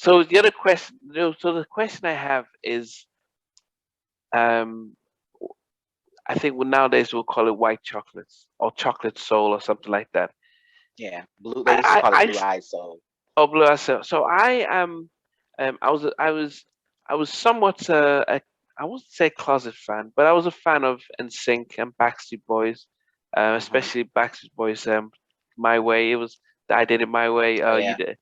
So the other question, so the question I have is, um, I think nowadays we'll call it white chocolates or chocolate soul or something like that. Yeah, blue. They used to I, call it I, blue eyed soul. oh, Blue Eyes. So I am, I was somewhat I wouldn't say closet fan, but I was a fan of NSYNC and Backstreet Boys, Hmm. especially Backstreet Boys. My Way. It was I did it my way. Oh You yeah. did.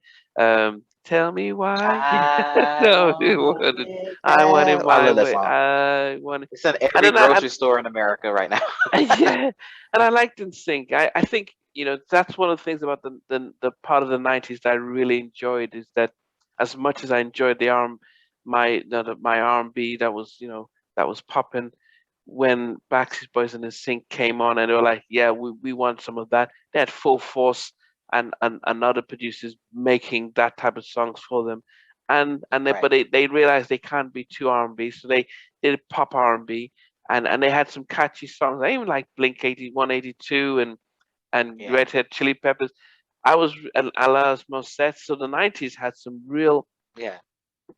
Tell me why. I No, it want wasn't. it I want it that. I my love that way. song. I want it. It's in And every then I, grocery store in America right now. yeah, and I liked NSYNC. I think that's one of the things about the part of the '90s that I really enjoyed is that as much as I enjoyed the my R&B that was popping when Backstreet Boys and NSYNC came on and they were like, yeah, we want some of that. They had Full Force and other producers making that type of songs for them, Right. but they realized they can't be too R&B, so they did pop R&B and they had some catchy songs. I even like Blink 182 and Yeah. Red Hot Chili Peppers. I was Alanis Morissette, so the '90s had some real Yeah.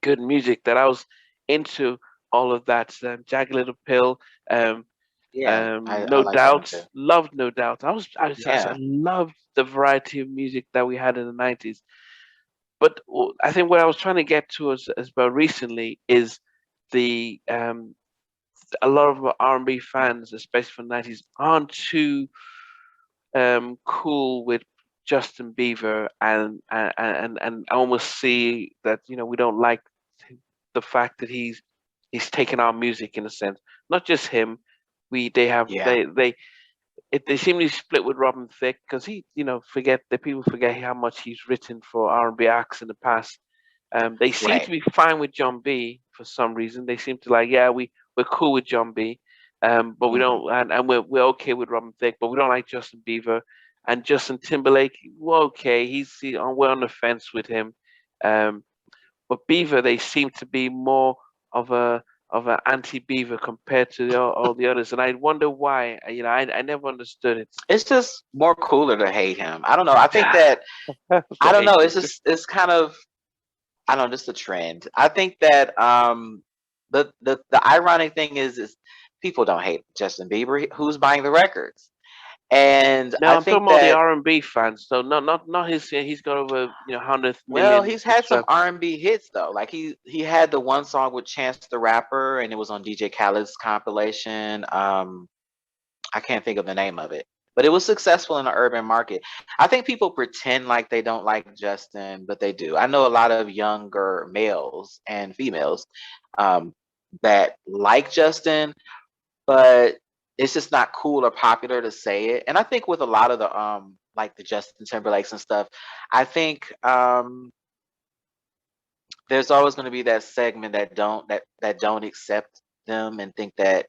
good music that I was into. All of that, Jagged Little Pill, um, Yeah. I No like that one Doubt, too. loved No Doubt. I Yeah. loved the variety of music that we had in the '90s. But I think what I was trying to get to as well recently is the a lot of R&B fans, especially from the '90s, aren't too cool with Justin Bieber, and almost see that we don't like the fact that he's taken our music in a sense. Not just him. We they have Yeah. they seem to be split with Robin Thicke because forget that people forget how much he's written for R&B acts in the past. They seem to Right. be fine with John B for some reason. They seem to like, yeah, we're cool with John B, but we Hmm. don't, and we're okay with Robin Thicke, but we don't like Justin Bieber and Justin Timberlake. We're okay. We're on the fence with him. Um, but Bieber, they seem to be more of a anti Bieber compared to all the others, and I wonder why. I never understood it. It's just more cooler to hate him. I don't know. I think that I To don't hate know. Bieber. It's kind of I don't know. Just a trend. I think that the ironic thing is people don't hate Justin Bieber. Who's buying the records? And No, I I'm talking think about the that R&B fans. So not his. He's got over 100 well, million he's had some subscribers. R&B hits though. Like he had the one song with Chance the Rapper, and it was on DJ Khaled's compilation. I can't think of the name of it, but it was successful in the urban market. I think people pretend like they don't like Justin, but they do. I know a lot of younger males and females um, that like Justin, but it's just not cool or popular to say it. And I think with a lot of the like the Justin Timberlakes and stuff, I think there's always going to be that segment that don't accept them and think that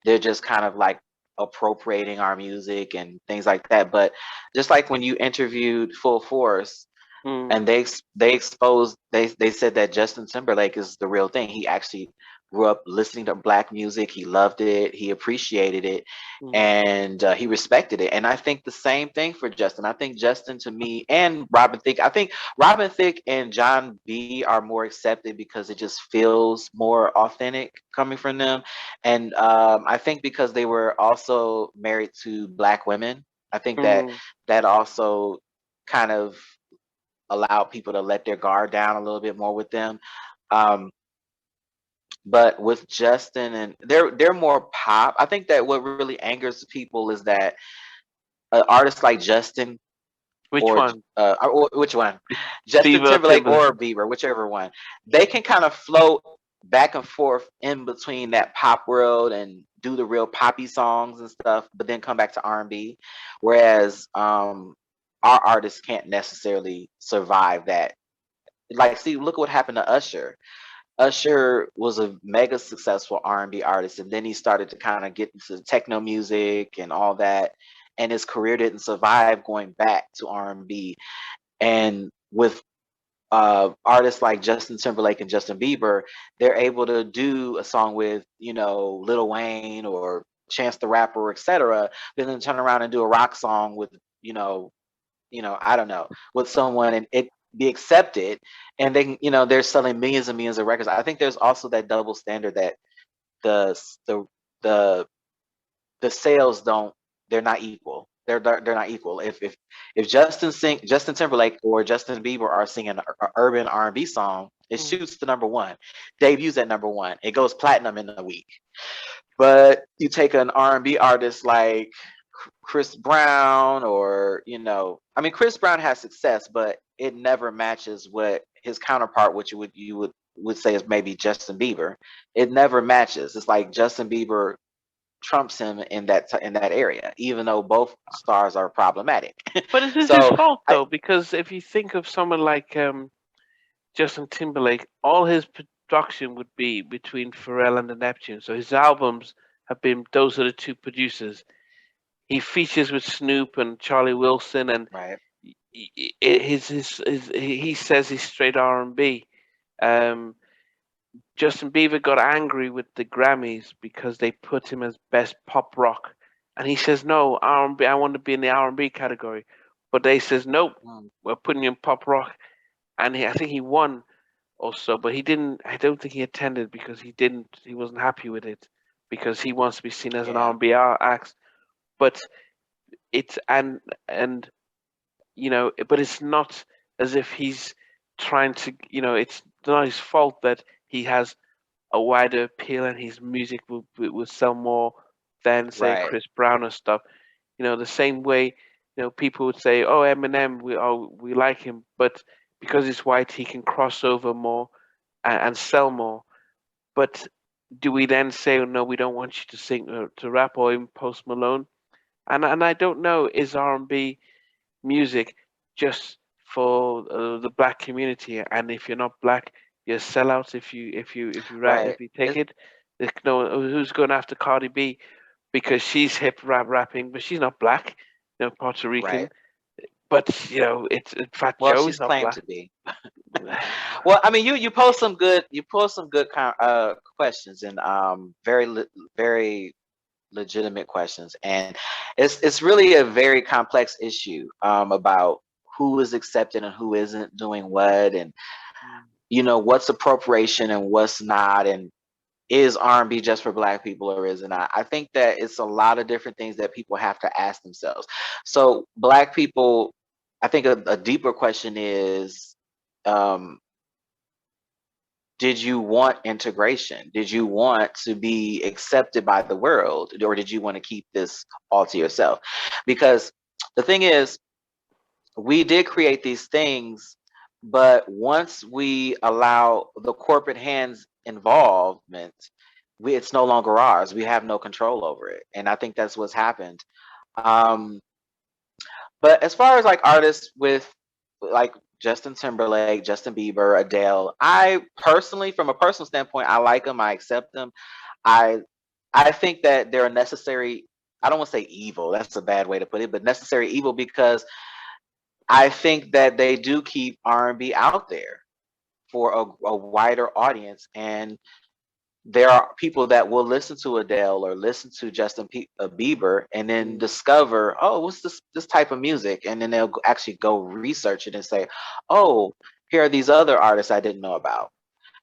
they're just kind of like appropriating our music and things like that. But just like when you interviewed Full Force Mm, and they exposed they said that Justin Timberlake is the real thing. He actually grew up listening to black music. He loved it. He appreciated it, mm, and he respected it. And I think the same thing for Justin. I think Justin to me and Robin Thicke. I think Robin Thicke and John B are more accepted because it just feels more authentic coming from them. And I think because they were also married to black women. I think that mm. that also kind of allow people to let their guard down a little bit more with them. Um, but with Justin and they're more pop. I think that what really angers people is that artists like Justin Which one? or which one, Justin Bieber or Timberlake Timberlake? or Bieber, whichever one, they can kind of float back and forth in between that pop world and do the real poppy songs and stuff, but then come back to R&B. Whereas our artists can't necessarily survive that. Like, see, look what happened to Usher. Usher was a mega successful R&B artist, and then he started to kind of get into techno music and all that, and his career didn't survive going back to R&B. And with artists like Justin Timberlake and Justin Bieber, they're able to do a song with Lil Wayne or Chance the Rapper, etc. Then turn around and do a rock song with you know I don't know with someone, and it be accepted, and they, they're selling millions and millions of records. I think there's also that double standard that the the the the sales don't, they're not equal. They're not equal. If Justin Timberlake or Justin Bieber are singing an urban R&B song, it Mm. shoots to #1, debuts at #1, it goes platinum in a week. But you take an R&B artist like Chris Brown, or I mean, Chris Brown has success, but it never matches what his counterpart, which you would say is maybe Justin Bieber. It never matches. It's like Justin Bieber trumps him in that area, even though both stars are problematic. But is it his So fault I though? Because if you think of someone like Justin Timberlake, all his production would be between Pharrell and the Neptune. So his albums have been, those are the two producers. He features with Snoop and Charlie Wilson, and right, he says he's straight R&B. Um, Justin Bieber got angry with the Grammys because they put him as best pop rock, and he says no, R&B. I want to be in the R&B category, but they says nope, mm, we're putting you in pop rock, and I think he won also, but he didn't. I don't think he attended because he didn't. He wasn't happy with it because he wants to be seen as an yeah, R&B act. But it's and but it's not as if he's trying to. It's not his fault that he has a wider appeal and his music will sell more than say right, Chris Brown or stuff. The same way, people would say, "Oh, Eminem, we like him," but because he's white, he can cross over more and sell more. But do we then say, "Oh, no, we don't want you to sing to rap," or even Post Malone? And I don't know, is R&B music just for the black community? And if you're not black, you're sellouts right. if you take it. No, who's going after Cardi B because she's hip rapping, but she's not black, Puerto Rican. Right. But it's Fat Well, Joe is she's not claimed black. to be. Well, I mean, you post some good questions, and very legitimate questions, and it's really a very complex issue, about who is accepted and who isn't doing what, and what's appropriation and what's not, and is R&B just for black people or is it not? I think that it's a lot of different things that people have to ask themselves. So black people, I think a deeper question is, um, did you want integration? Did you want to be accepted by the world, or did you want to keep this all to yourself? Because the thing is, we did create these things, but once we allow the corporate hands involvement, it's no longer ours. We have no control over it, and I think that's what's happened. Um, but as far as like artists with like Justin Timberlake, Justin Bieber, Adele, I personally, from a personal standpoint, I like them. I accept them. I I think that they're a necessary. I don't want to say evil. That's a bad way to put it, but necessary evil, because I think that they do keep R&B out there for a wider audience, and there are people that will listen to Adele or listen to Bieber, and then Mm. discover, oh, what's this type of music, and then they'll actually go research it and say, oh, here are these other artists I didn't know about,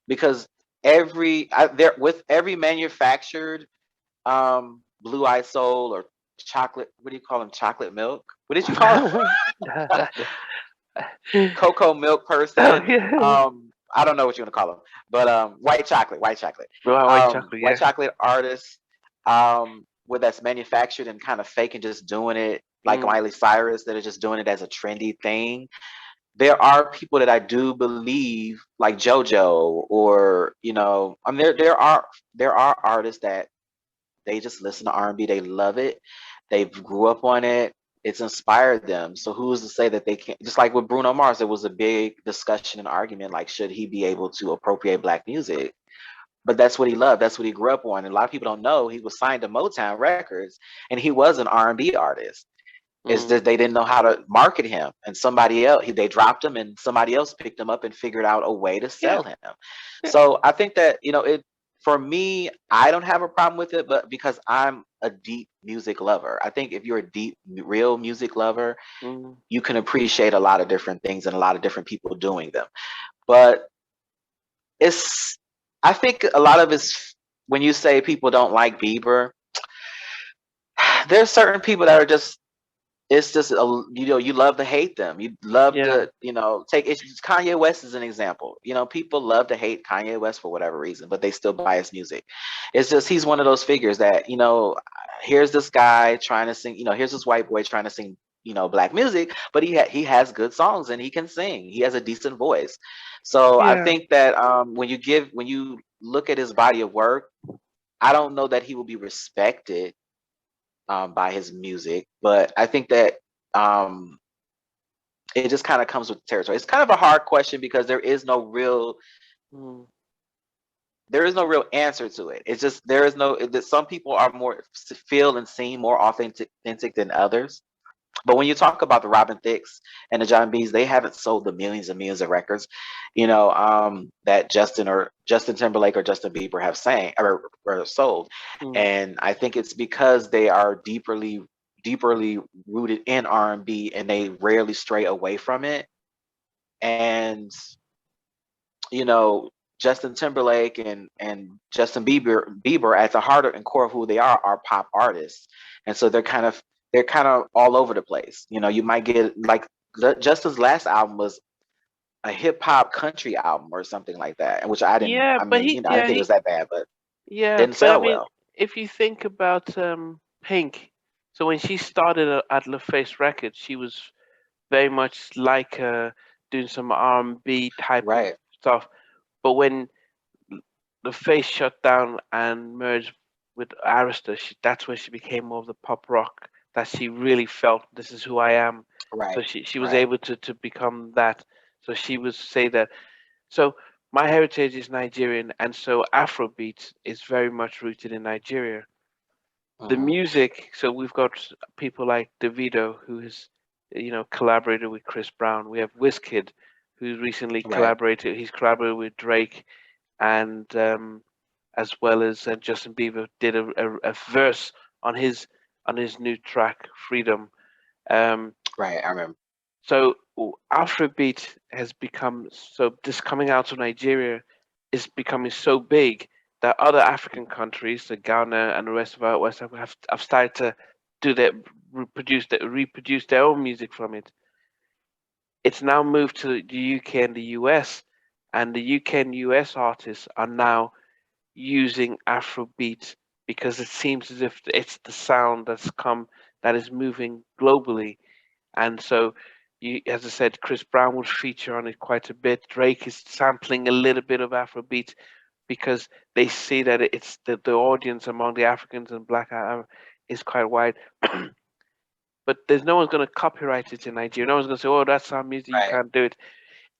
because with every manufactured, Blue Eyed Soul or chocolate, what do you call them, chocolate milk? What did you call it? Cocoa milk Oh, person. yeah. I don't know what you want to call them, but white chocolate, White chocolate, white yeah. chocolate artists, where that's manufactured and kind of fake and just doing it like Mm. Miley Cyrus, that are just doing it as a trendy thing. There are people that I do believe, like JoJo, or I mean, there are artists that they just listen to R&B, they love it, they grew up on it, it's inspired them. So who's to say that they can't? Just like with Bruno Mars, there was a big discussion and argument, like, should he be able to appropriate black music? But that's what he loved, that's what he grew up on. And a lot of people don't know he was signed to Motown Records, and he was an R&B artist. It's Mm. just they didn't know how to market him, and they dropped him, and somebody else picked him up and figured out a way to Yeah, sell him. yeah. So I think that, for me, I don't have a problem with it, but because I'm a deep music lover. I think if you're a deep, real music lover, Mm, you can appreciate a lot of different things and a lot of different people doing them. But it's, I think a lot of it's, when you say people don't like Bieber, there's certain people that are just, it's just you love to hate them, you love yeah, to take it. Kanye West is an example. People love to hate Kanye West for whatever reason, but they still buy his music. It's just, he's one of those figures that, here's this guy trying to sing, here's this white boy trying to sing black music, but he has good songs and he can sing, he has a decent voice. So I yeah, think that when you look at his body of work, I don't know that he will be respected by his music, but I think that um, it just kind of comes with the territory. It's kind of a hard question because mm, there is no real answer to it. It's just, there is no that some people are more feel and seem more authentic than others. But when you talk about the Robin Thicke's and the John B's, they haven't sold the millions and millions of records, that Justin Timberlake or Justin Bieber have sang or sold. mm. And I think it's because they are deeply rooted in R&B, and they rarely stray away from it. And you know, Justin Timberlake and Justin Bieber at the heart and core of who they are pop artists. And so they're kind of all over the place. You might get like Justin's last album was a hip hop country album or something like that, and which I didn't. Yeah, I but mean, I didn't think it was that bad, but yeah, didn't but I sell mean, well. if you think about Pink, so when she started at LaFace Records, she was very much like doing some R&B type of Right, stuff. But when LaFace shut down and merged with Arista, that's when she became more of the pop rock that she really felt, this is who I am. So right, she was right. able to become that. So she would say that. So my heritage is Nigerian, and so Afrobeat is very much rooted in Nigeria. The Hmm. music, so we've got people like Davido, who has, collaborated with Chris Brown. We have Wizkid, who's recently Right, collaborated. He's collaborated with Drake, and as well as Justin Bieber did a verse on his new track, Freedom. Um, right. I remember. so Afrobeat has become so this coming out of Nigeria is becoming so big that other African countries, like Ghana and the rest of our West Africa, have started to do their reproduce their own music from it. It's now moved to the UK and the US, and the UK and US artists are now using Afrobeat because it seems as if it's the sound that is moving globally. And so, as I said, Chris Brown would feature on it quite a bit. Drake is sampling a little bit of Afrobeat because they see that it's the audience among the Africans and Black is quite wide. But there's no one's going to copyright it in Nigeria. No one's going to say, "Oh, that's our music. You Right. can't do it."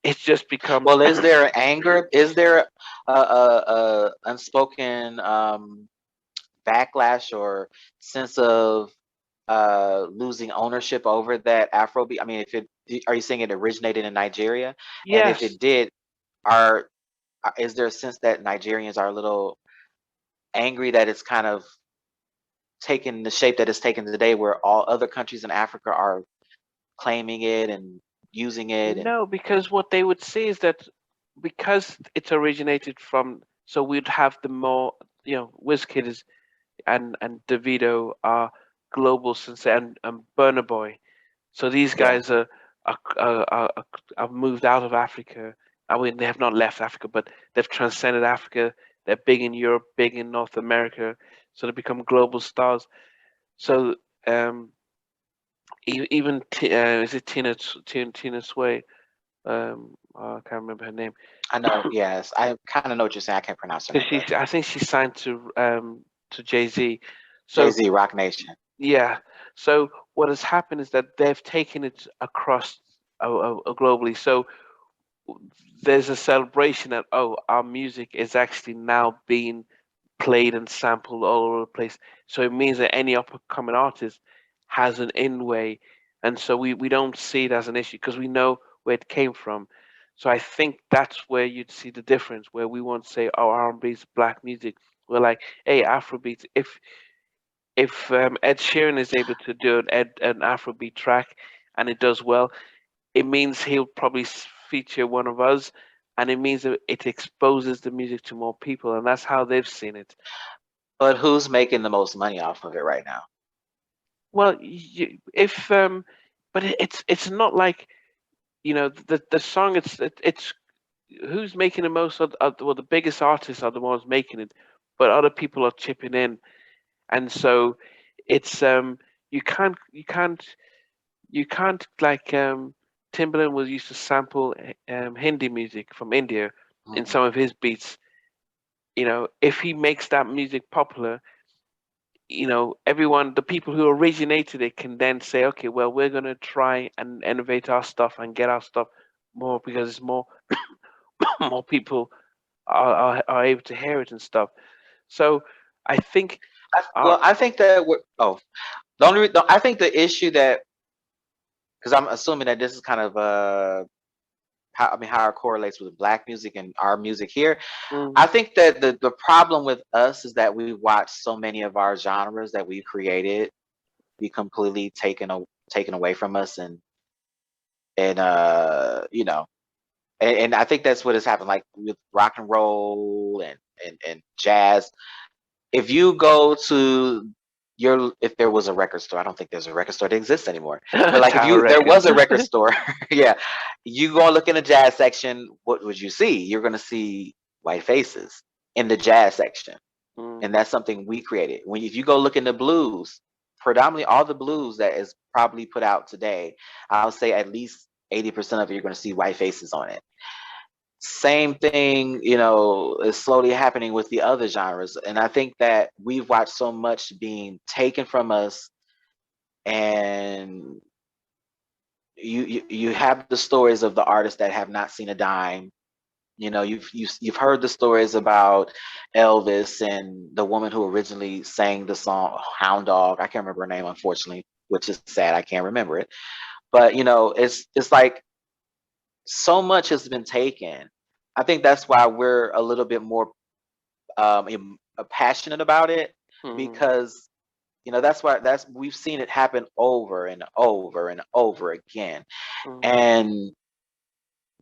It's just become Well, is there anger? Is there a unspoken backlash or sense of losing ownership over that Afrobeat? I mean, are you saying it originated in Nigeria? And if yes. it did, are is there a sense that Nigerians are a little angry that it's kind of taken the shape that it's taken today, where all other countries in Africa are claiming it and using it? And No, because what they would say is that because it's originated from, so we'd have the more, Wizkid is and Davido are global since and Burna Boy. So these yeah, guys have moved out of Africa. I mean, they have not left Africa, but they've transcended Africa. They're big in Europe, big in North America, so they become global stars. So um, even is it Tina Sway? I can't remember her name. I know. Yes, I kind of know what you're saying. I can't pronounce her Because name, but I think she signed to Jay Z. Jay So Z, Rock Nation. yeah. So what has happened is that they've taken it across globally. So there's a celebration that, oh, our music is actually now being played and sampled all over the place. So it means that any up and coming artist has an in way, and so we don't see it as an issue because we know where it came from. So I think that's where you'd see the difference, where we won't say, "Oh, R&B is black music." We're like, "Hey, Afrobeats." If Ed Sheeran is able to do an Afrobeat track and it does well, it means he'll probably feature one of us, and it means that it exposes the music to more people, and that's how they've seen it. But who's making the most money off of it right now? Well, if but it's not like the song. It's who's making the most well, the biggest artists are the ones making it, but other people are chipping in, and so it's you can't like Timberland was used to sample Hindi music from India in Mhm. some of his beats. If he makes that music popular, everyone, the people who originated it can then say, okay, well, we're going to try and innovate our stuff and get our stuff more because it's more more people are able to hear it and stuff. So I think, uh, Well, I think that I think the issue that, because I'm assuming that this is kind of how it correlates with black music and our music here. I mm, think that the problem with us is that we watch so many of our genres that we've created be completely taken away from us, and and I think that's what has happened, like with rock and roll and jazz. If you go to if there was a record store, I don't think there's a record store that exists anymore. But like if Tower there was Records. a record store, yeah, you go and look in the jazz section, what would you see? You're gonna see white faces in the jazz section. Mm, And that's something we created. If you go look in the blues, predominantly all the blues that is probably put out today, I'll say at least 80% of it, you're gonna see white faces on it. Same thing, is slowly happening with the other genres. And I think that we've watched so much being taken from us, and you have the stories of the artists that have not seen a dime. You've heard the stories about Elvis and the woman who originally sang the song Hound Dog. I can't remember her name, unfortunately, which is sad. I can't remember it. But it's like so much has been taken. I think that's why we're a little bit more passionate about it, mm, because that's we've seen it happen over and over and over again, mm. and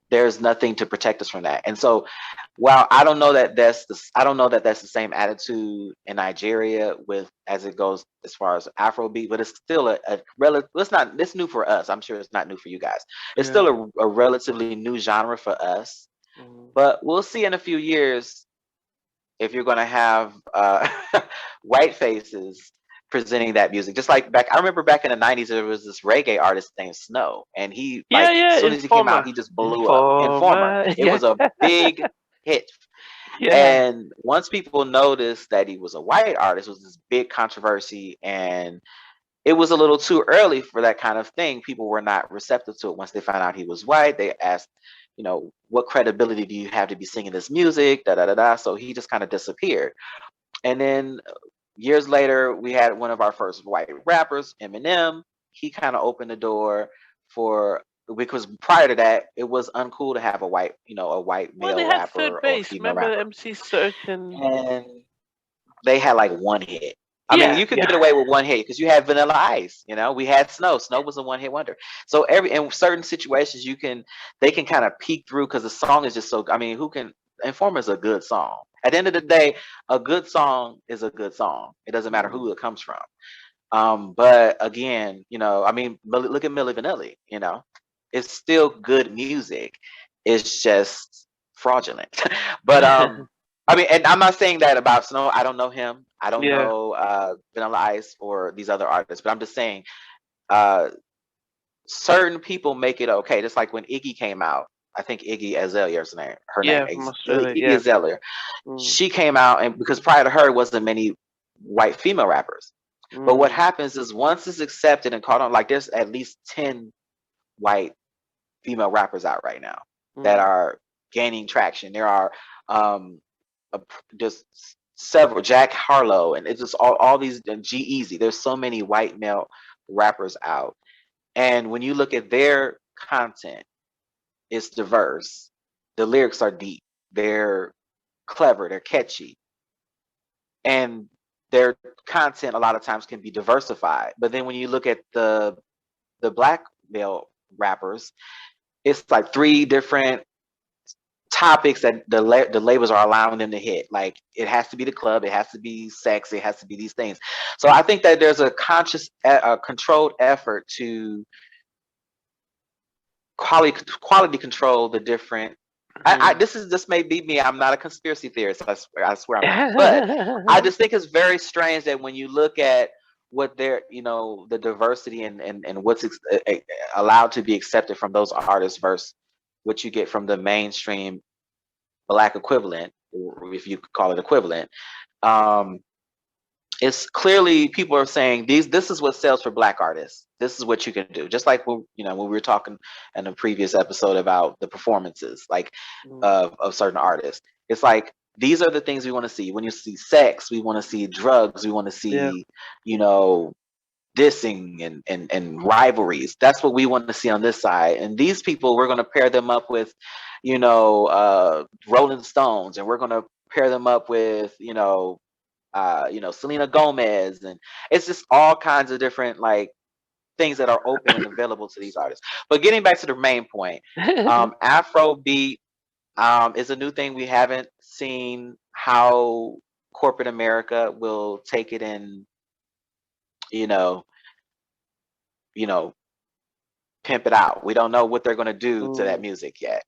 there's nothing to protect us from that. And so, while I don't know that that's the same attitude in Nigeria with as it goes as far as Afrobeat, but it's still a relative. It's new for us. I'm sure it's not new for you guys. It's Yeah. still a relatively new genre for us, Mm. but we'll see in a few years if you're going to have white faces presenting that music. Just like I remember back in the 90s, there was this reggae artist named Snow, and he, Yeah, like, as yeah, soon as he came out, Informer. he just blew up. Informer. Informer. It Yeah. was a big hit. Yeah. And once people noticed that he was a white artist, it was this big controversy, and it was a little too early for that kind of thing. People were not receptive to it. Once they found out he was white, they asked, what credibility do you have to be singing this music? Da da da da. So he just kind of disappeared. And then years later, we had one of our first white rappers, Eminem. He kind of opened the door for, because prior to that, it was uncool to have a white Well, they male had Third rapper or Base. female Remember rapper. MC Search and And they had like one hit. I mean, yeah, you could yeah. get away with one hit because you had Vanilla Ice. We had Snow. Snow was a one-hit wonder. So in certain situations, they can kind of peek through because the song is just so. I mean, who can Informer is a good song. At the end of the day, a good song is a good song. It doesn't matter Mm. who it comes from. But again, I mean, look at Milli Vanilli. It's still good music. It's just fraudulent. But I mean, and I'm not saying that about Snow. I don't know him. I don't Yeah. know Vanilla Ice or these other artists. But I'm just saying, uh, certain people make it okay. Just like when Iggy came out. I think Iggy Azalea is her name. Yeah, from Australia. Iggy Yeah. Azalea. Mm. She came out, and because prior to her wasn't many white female rappers. But what Mm. happens is once it's accepted and caught on, like there's at least 10 white female rappers out right now that Mm. are gaining traction. There are um, just several, Jack Harlow, and it's just all these, and G Easy. There's so many white male rappers out, and when you look at their content, it's diverse. The lyrics are deep. They're clever. They're catchy. And their content a lot of times can be diversified. But then when you look at the black male rappers, it's like 3 different topics that the labels are allowing them to hit. Like, it has to be the club, it has to be sex, it has to be these things. So I think that there's a conscious, controlled effort to quality control the different. This may be me. I'm not a conspiracy theorist. I swear I'm not. But I just think it's very strange that when you look at what they're, the diversity and what's allowed to be accepted from those artists versus what you get from the mainstream black equivalent, or if you could call it equivalent. It's clearly people are saying this is what sells for black artists. This is what you can do. Just like when we were talking in a previous episode about the performances, like of certain artists. It's like, these are the things we want to see. When you see sex, we want to see drugs, we want to see, dissing and rivalries. That's what we want to see on this side. And these people, we're going to pair them up with, Rolling Stones, and we're going to pair them up with, Selena Gomez, and it's just all kinds of different like things that are open and available to these artists. But getting back to the main point, Afrobeat is a new thing. We haven't seen how corporate America will take it and you know pimp it out. We don't know what they're going to do to that music yet.